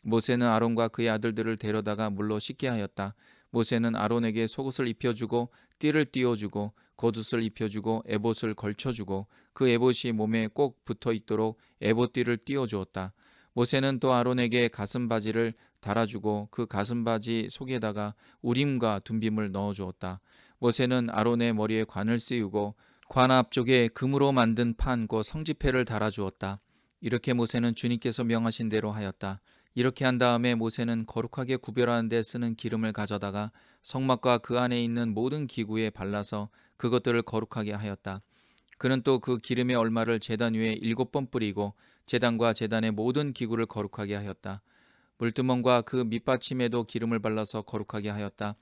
모세는 아론과 그의 아들들을 데려다가 물로 씻게 하였다. 모세는 아론에게 속옷을 입혀주고 띠를 띄워주고 겉옷을 입혀주고 에봇을 걸쳐주고 그 에봇이 몸에 꼭 붙어있도록 에봇띠를 띄워주었다. 모세는 또 아론에게 가슴바지를 달아주고 그 가슴바지 속에다가 우림과 둠빔을 넣어주었다. 모세는 아론의 머리에 관을 씌우고 관 앞쪽에 금으로 만든 판 곧 성지패를 달아주었다. 이렇게 모세는 주님께서 명하신 대로 하였다. 이렇게 한 다음에 모세는 거룩하게 구별하는 데 쓰는 기름을 가져다가 성막과 그 안에 있는 모든 기구에 발라서 그것들을 거룩하게 하였다. 그는 또 그 기름의 얼마를 제단 위에 7번 뿌리고 제단과 제단의 모든 기구를 거룩하게 하였다. 물두멍과 그 밑받침에도 기름을 발라서 거룩하게 하였다.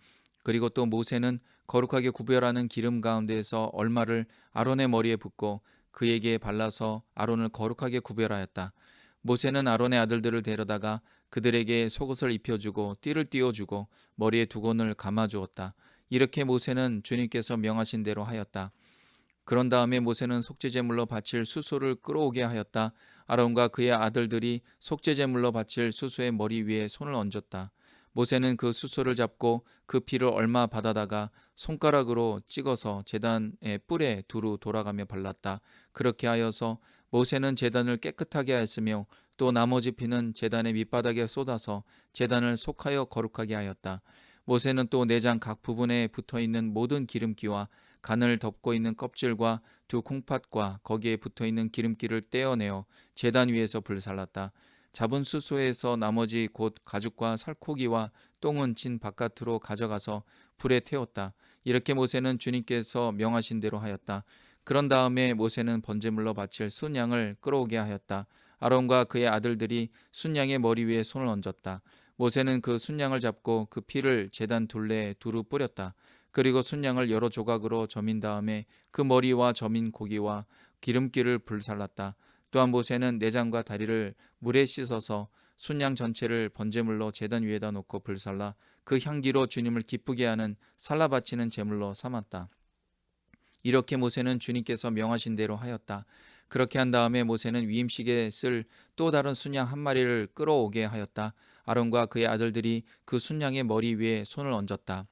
그리고 또 모세는 거룩하게 구별하는 기름 가운데에서 얼마를 아론의 머리에 붓고 그에게 발라서 아론을 거룩하게 구별하였다. 모세는 아론의 아들들을 데려다가 그들에게 속옷을 입혀주고 띠를 띄워주고 머리에 두건을 감아주었다. 이렇게 모세는 주님께서 명하신 대로 하였다. 그런 다음에 모세는 속죄제물로 바칠 수소를 끌어오게 하였다. 아론과 그의 아들들이 속죄제물로 바칠 수소의 머리 위에 손을 얹었다. 모세는 그 수소를 잡고 그 피를 얼마 받아다가 손가락으로 찍어서 제단의 뿔에 두루 돌아가며 발랐다. 그렇게 하여서 모세는 제단을 깨끗하게 하였으며 또 나머지 피는 제단의 밑바닥에 쏟아서 제단을 속하여 거룩하게 하였다. 모세는 또 내장 각 부분에 붙어있는 모든 기름기와 간을 덮고 있는 껍질과 두 콩팥과 거기에 붙어있는 기름기를 떼어내어 제단 위에서 불살랐다. 잡은 수소에서 나머지 곧 가죽과 살코기와 똥은 진 바깥으로 가져가서 불에 태웠다. 이렇게 모세는 주님께서 명하신 대로 하였다. 그런 다음에 모세는 번제물로 바칠 순양을 끌어오게 하였다. 아론과 그의 아들들이 순양의 머리 위에 손을 얹었다. 모세는 그 순양을 잡고 그 피를 제단 둘레에 두루 뿌렸다. 그리고 순양을 여러 조각으로 저민 다음에 그 머리와 저민 고기와 기름기를 불살랐다. 또한 모세는 내장과 다리를 물에 씻어서 순양 전체를 번제물로 제단 위에다 놓고 불살라 그 향기로 주님을 기쁘게 하는 살라 바치는 제물로 삼았다. 이렇게 모세는 주님께서 명하신 대로 하였다. 그렇게 한 다음에 모세는 위임식에 쓸 또 다른 순양 한 마리를 끌어오게 하였다. 아론과 그의 아들들이 그 순양의 머리 위에 손을 얹었다.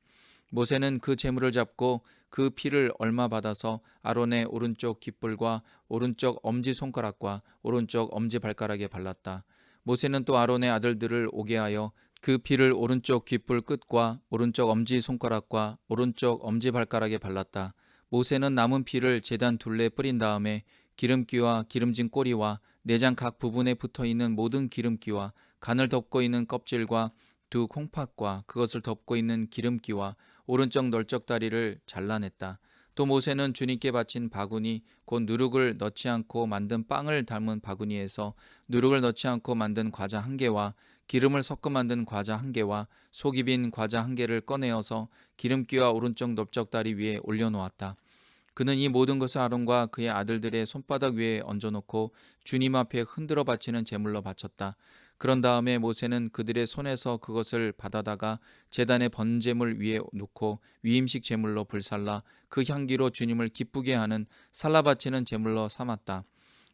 모세는 그 제물을 잡고 그 피를 얼마 받아서 아론의 오른쪽 깃불과 오른쪽 엄지손가락과 오른쪽 엄지발가락에 발랐다. 모세는 또 아론의 아들들을 오게 하여 그 피를 오른쪽 깃불 끝과 오른쪽 엄지손가락과 오른쪽 엄지발가락에 발랐다. 모세는 남은 피를 제단 둘레에 뿌린 다음에 기름기와 기름진 꼬리와 내장 각 부분에 붙어있는 모든 기름기와 간을 덮고 있는 껍질과 두 콩팥과 그것을 덮고 있는 기름기와 오른쪽 널쩍 다리를 잘라냈다. 또 모세는 주님께 바친 바구니 곧 누룩을 넣지 않고 만든 빵을 담은 바구니에서 누룩을 넣지 않고 만든 과자 한 개와 기름을 섞어 만든 과자 한 개와 속이 빈 과자 한 개를 꺼내어서 기름기와 오른쪽 넓적 다리 위에 올려놓았다. 그는 이 모든 것을 아론과 그의 아들들의 손바닥 위에 얹어놓고 주님 앞에 흔들어 바치는 제물로 바쳤다. 그런 다음에 모세는 그들의 손에서 그것을 받아다가 제단의 번제물 위에 놓고 위임식 제물로 불살라 그 향기로 주님을 기쁘게 하는 살라 바치는 제물로 삼았다.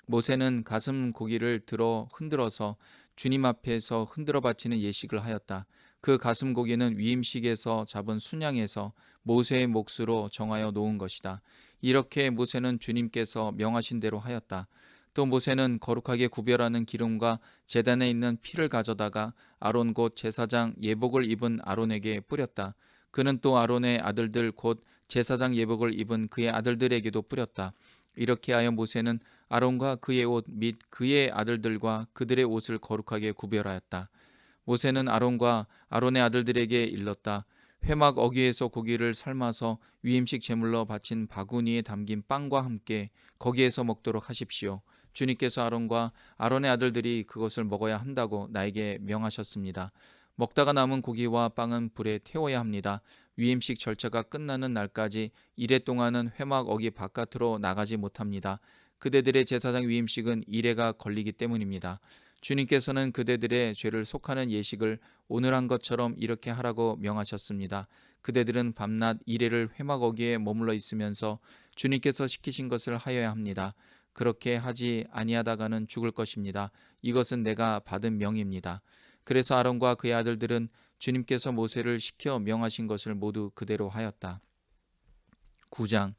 모세는 가슴 고기를 들어 흔들어서 주님 앞에서 흔들어 바치는 예식을 하였다. 그 가슴 고기는 위임식에서 잡은 순양에서 모세의 몫으로 정하여 놓은 것이다. 이렇게 모세는 주님께서 명하신 대로 하였다. 또 모세는 거룩하게 구별하는 기름과 제단에 있는 피를 가져다가 아론 곧 제사장 예복을 입은 아론에게 뿌렸다. 그는 또 아론의 아들들 곧 제사장 예복을 입은 그의 아들들에게도 뿌렸다. 이렇게 하여 모세는 아론과 그의 옷 및 그의 아들들과 그들의 옷을 거룩하게 구별하였다. 모세는 아론과 아론의 아들들에게 일렀다. 회막 어귀에서 고기를 삶아서 위임식 제물로 바친 바구니에 담긴 빵과 함께 거기에서 먹도록 하십시오. 주님께서 아론과 아론의 아들들이 그것을 먹어야 한다고 나에게 명하셨습니다. 먹다가 남은 고기와 빵은 불에 태워야 합니다. 위임식 절차가 끝나는 날까지 이래 동안은 회막 어귀 바깥으로 나가지 못합니다. 그대들의 제사장 위임식은 이래가 걸리기 때문입니다. 주님께서는 그대들의 죄를 속하는 예식을 오늘 한 것처럼 이렇게 하라고 명하셨습니다. 그대들은 밤낮 이래를 회막 어귀에 머물러 있으면서 주님께서 시키신 것을 하여야 합니다. 그렇게 하지 아니하다가는 죽을 것입니다. 이것은 내가 받은 명입니다. 그래서 아론과 그의 아들들은 주님께서 모세를 시켜 명하신 것을 모두 그대로 하였다. 9장.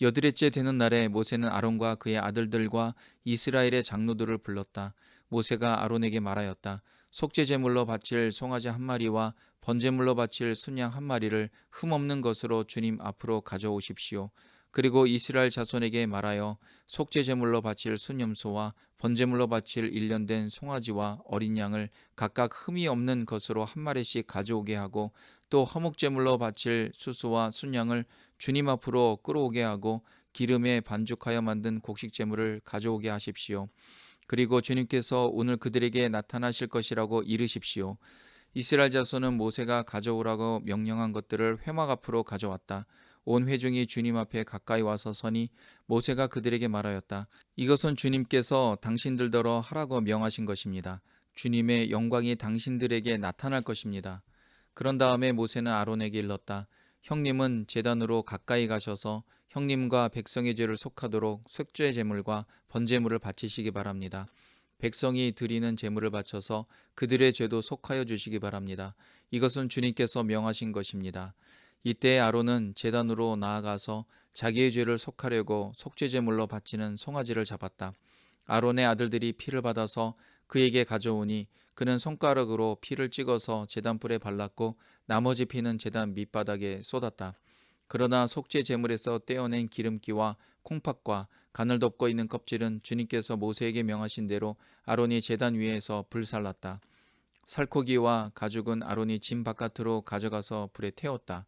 여드렛째 되는 날에 모세는 아론과 그의 아들들과 이스라엘의 장로들을 불렀다. 모세가 아론에게 말하였다. 속죄 제물로 바칠 송아지 한 마리와 번제물로 바칠 순양 한 마리를 흠없는 것으로 주님 앞으로 가져오십시오. 그리고 이스라엘 자손에게 말하여 속죄 제물로 바칠 순염소와 번제물로 바칠 일년된 송아지와 어린 양을 각각 흠이 없는 것으로 한 마리씩 가져오게 하고 또 허목 제물로 바칠 수수와 순양을 주님 앞으로 끌어오게 하고 기름에 반죽하여 만든 곡식 제물을 가져오게 하십시오. 그리고 주님께서 오늘 그들에게 나타나실 것이라고 이르십시오. 이스라엘 자손은 모세가 가져오라고 명령한 것들을 회막 앞으로 가져왔다. 온 회중이 주님 앞에 가까이 와서 서니 모세가 그들에게 말하였다. 이것은 주님께서 당신들더러 하라고 명하신 것입니다. 주님의 영광이 당신들에게 나타날 것입니다. 그런 다음에 모세는 아론에게 일렀다. 형님은 제단으로 가까이 가셔서 형님과 백성의 죄를 속하도록 속죄 제물과 번제물을 바치시기 바랍니다. 백성이 드리는 제물을 바쳐서 그들의 죄도 속하여 주시기 바랍니다. 이것은 주님께서 명하신 것입니다. 이때 아론은 제단으로 나아가서 자기의 죄를 속하려고 속죄 제물로 바치는 송아지를 잡았다. 아론의 아들들이 피를 받아서 그에게 가져오니 그는 손가락으로 피를 찍어서 제단불에 발랐고 나머지 피는 제단 밑바닥에 쏟았다. 그러나 속죄 제물에서 떼어낸 기름기와 콩팥과 간을 덮고 있는 껍질은 주님께서 모세에게 명하신 대로 아론이 제단 위에서 불살랐다. 살코기와 가죽은 아론이 짐 바깥으로 가져가서 불에 태웠다.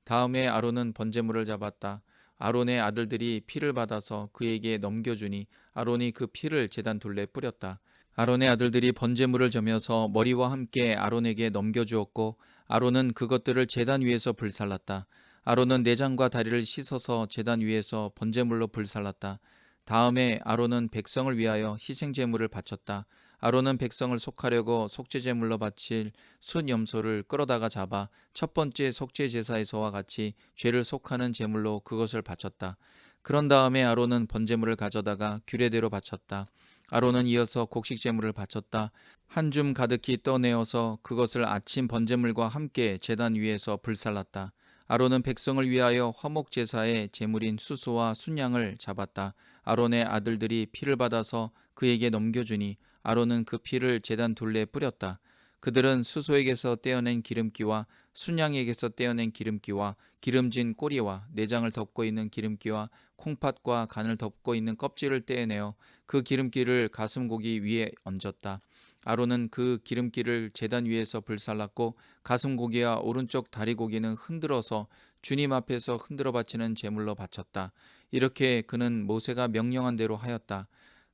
다음에 아론은 번제물을 잡았다. 아론의 아들들이 피를 받아서 그에게 넘겨주니 아론이 그 피를 제단 둘레 뿌렸다. 아론의 아들들이 번제물을 저며서 머리와 함께 아론에게 넘겨주었고 아론은 그것들을 제단 위에서 불살랐다. 아론은 내장과 다리를 씻어서 제단 위에서 번제물로 불살랐다. 다음에 아론은 백성을 위하여 희생제물을 바쳤다. 아론은 백성을 속하려고 속죄제물로 바칠 순염소를 끌어다가 잡아 첫 번째 속죄제사에서와 같이 죄를 속하는 제물로 그것을 바쳤다. 그런 다음에 아론은 번제물을 가져다가 규례대로 바쳤다. 아론은 이어서 곡식제물을 바쳤다. 한 줌 가득히 떠내어서 그것을 아침 번제물과 함께 제단 위에서 불살랐다. 아론은 백성을 위하여 화목제사의 제물인 수소와 순양을 잡았다. 아론의 아들들이 피를 받아서 그에게 넘겨주니 아론은 그 피를 제단 둘레에 뿌렸다. 그들은 수소에게서 떼어낸 기름기와 순양에게서 떼어낸 기름기와 기름진 꼬리와 내장을 덮고 있는 기름기와 콩팥과 간을 덮고 있는 껍질을 떼어내어 그 기름기를 가슴고기 위에 얹었다. 아론은 그 기름기를 제단 위에서 불살랐고 가슴고기와 오른쪽 다리고기는 흔들어서 주님 앞에서 흔들어 바치는 제물로 바쳤다. 이렇게 그는 모세가 명령한 대로 하였다.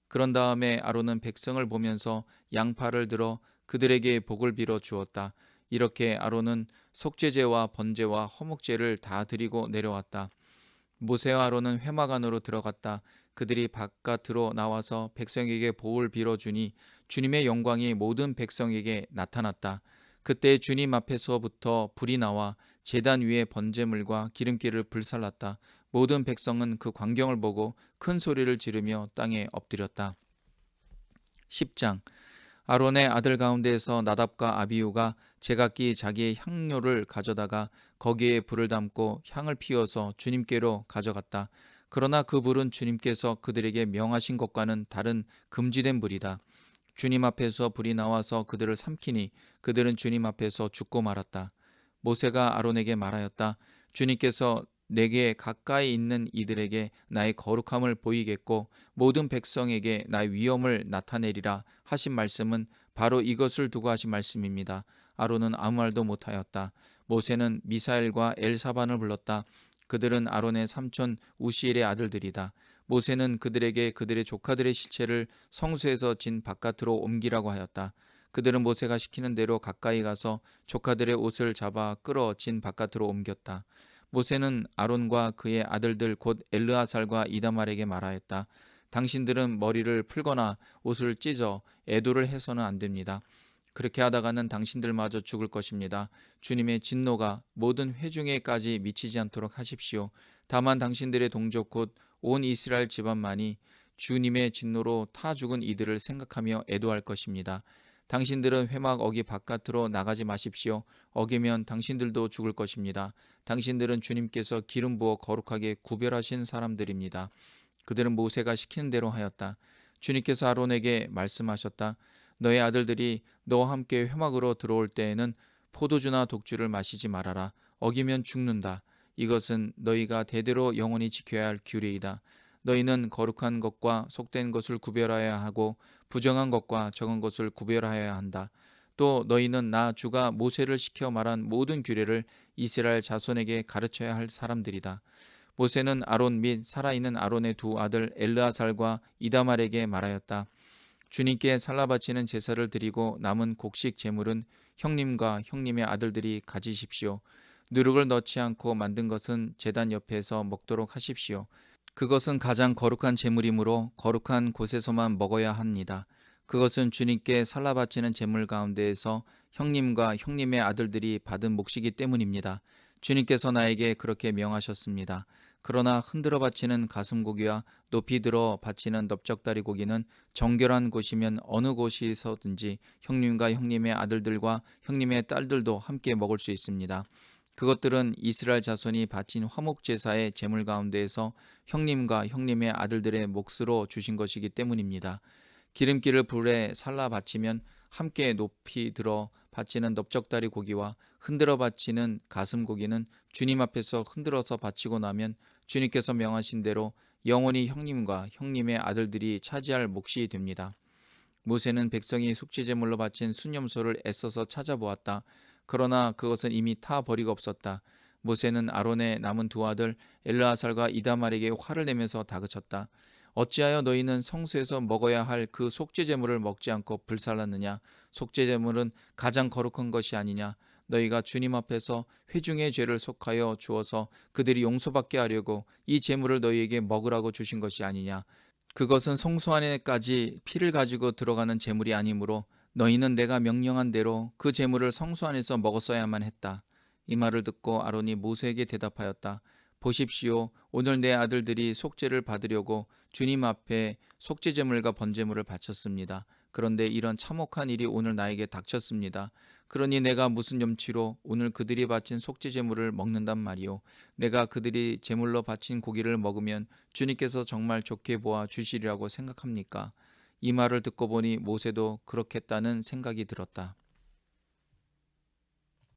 그런 다음에 아론은 백성을 보면서 양팔을 들어 그들에게 복을 빌어 주었다. 이렇게 아론은 속죄제와 번제와 허목제를 다 드리고 내려왔다. 모세와 아론은 회막 안으로 들어갔다. 그들이 바깥으로 나와서 백성에게 복을 빌어주니 주님의 영광이 모든 백성에게 나타났다. 그때 주님 앞에서부터 불이 나와 제단 위에 번제물과 기름기를 불살랐다. 모든 백성은 그 광경을 보고 큰 소리를 지르며 땅에 엎드렸다. 10장. 아론의 아들 가운데에서 나답과 아비후가 제각기 자기의 향료를 가져다가 거기에 불을 담고 향을 피워서 주님께로 가져갔다. 그러나 그 불은 주님께서 그들에게 명하신 것과는 다른 금지된 불이다. 주님 앞에서 불이 나와서 그들을 삼키니 그들은 주님 앞에서 죽고 말았다. 모세가 아론에게 말하였다. 주님께서 내게 가까이 있는 이들에게 나의 거룩함을 보이겠고 모든 백성에게 나의 위엄을 나타내리라 하신 말씀은 바로 이것을 두고 하신 말씀입니다. 아론은 아무 말도 못하였다. 모세는 미사엘과 엘사반을 불렀다. 그들은 아론의 삼촌 우시엘의 아들들이다. 모세는 그들에게 그들의 조카들의 시체를 성소에서 진 바깥으로 옮기라고 하였다. 그들은 모세가 시키는 대로 가까이 가서 조카들의 옷을 잡아 끌어 진 바깥으로 옮겼다. 모세는 아론과 그의 아들들 곧 엘르아살과 이다말에게 말하였다. 당신들은 머리를 풀거나 옷을 찢어 애도를 해서는 안 됩니다. 그렇게 하다가는 당신들마저 죽을 것입니다. 주님의 진노가 모든 회중에까지 미치지 않도록 하십시오. 다만 당신들의 동족 곧 온 이스라엘 집안만이 주님의 진노로 타 죽은 이들을 생각하며 애도할 것입니다. 당신들은 회막 어기 바깥으로 나가지 마십시오. 어기면 당신들도 죽을 것입니다. 당신들은 주님께서 기름 부어 거룩하게 구별하신 사람들입니다. 그들은 모세가 시키는 대로 하였다. 주님께서 아론에게 말씀하셨다. 너의 아들들이 너와 함께 회막으로 들어올 때에는 포도주나 독주를 마시지 말아라. 어기면 죽는다. 이것은 너희가 대대로 영원히 지켜야 할 규례이다. 너희는 거룩한 것과 속된 것을 구별하여야 하고 부정한 것과 정한 것을 구별하여야 한다. 또 너희는 나 주가 모세를 시켜 말한 모든 규례를 이스라엘 자손에게 가르쳐야 할 사람들이다. 모세는 아론 및 살아있는 아론의 두 아들 엘르아살과 이다말에게 말하였다. 주님께 살라바치는 제사를 드리고 남은 곡식 제물은 형님과 형님의 아들들이 가지십시오. 누룩을 넣지 않고 만든 것은 제단 옆에서 먹도록 하십시오. 그것은 가장 거룩한 제물이므로 거룩한 곳에서만 먹어야 합니다. 그것은 주님께 살라바치는 제물 가운데에서 형님과 형님의 아들들이 받은 몫이기 때문입니다. 주님께서 나에게 그렇게 명하셨습니다. 그러나 흔들어 바치는 가슴고기와 높이 들어 바치는 넓적다리 고기는 정결한 곳이면 어느 곳에서든지 형님과 형님의 아들들과 형님의 딸들도 함께 먹을 수 있습니다. 그것들은 이스라엘 자손이 바친 화목 제사의 제물 가운데에서 형님과 형님의 아들들의 몫으로 주신 것이기 때문입니다. 기름기를 불에 살라 바치면 함께 높이 들어 바치는 넓적다리 고기와 흔들어 바치는 가슴 고기는 주님 앞에서 흔들어서 바치고 나면 주님께서 명하신 대로 영원히 형님과 형님의 아들들이 차지할 몫이 됩니다. 모세는 백성이 속죄제물로 바친 순염소를 애써서 찾아보았다. 그러나 그것은 이미 타 버리고 없었다. 모세는 아론의 남은 두 아들 엘르아살과 이다말에게 화를 내면서 다그쳤다. 어찌하여 너희는 성소에서 먹어야 할 그 속죄제물을 먹지 않고 불살랐느냐? 속죄제물은 가장 거룩한 것이 아니냐? 너희가 주님 앞에서 회중의 죄를 속하여 주어서 그들이 용서받게 하려고 이 제물을 너희에게 먹으라고 주신 것이 아니냐? 그것은 성소 안에까지 피를 가지고 들어가는 제물이 아니므로 너희는 내가 명령한 대로 그 제물을 성소 안에서 먹었어야만 했다. 이 말을 듣고 아론이 모세에게 대답하였다. 보십시오. 오늘 내 아들들이 속죄를 받으려고 주님 앞에 속죄제물과 번제물을 바쳤습니다. 그런데 이런 참혹한 일이 오늘 나에게 닥쳤습니다. 그러니 내가 무슨 염치로 오늘 그들이 바친 속죄제물을 먹는단 말이오. 내가 그들이 제물로 바친 고기를 먹으면 주님께서 정말 좋게 보아 주시리라고 생각합니까? 이 말을 듣고 보니 모세도 그렇겠다는 생각이 들었다.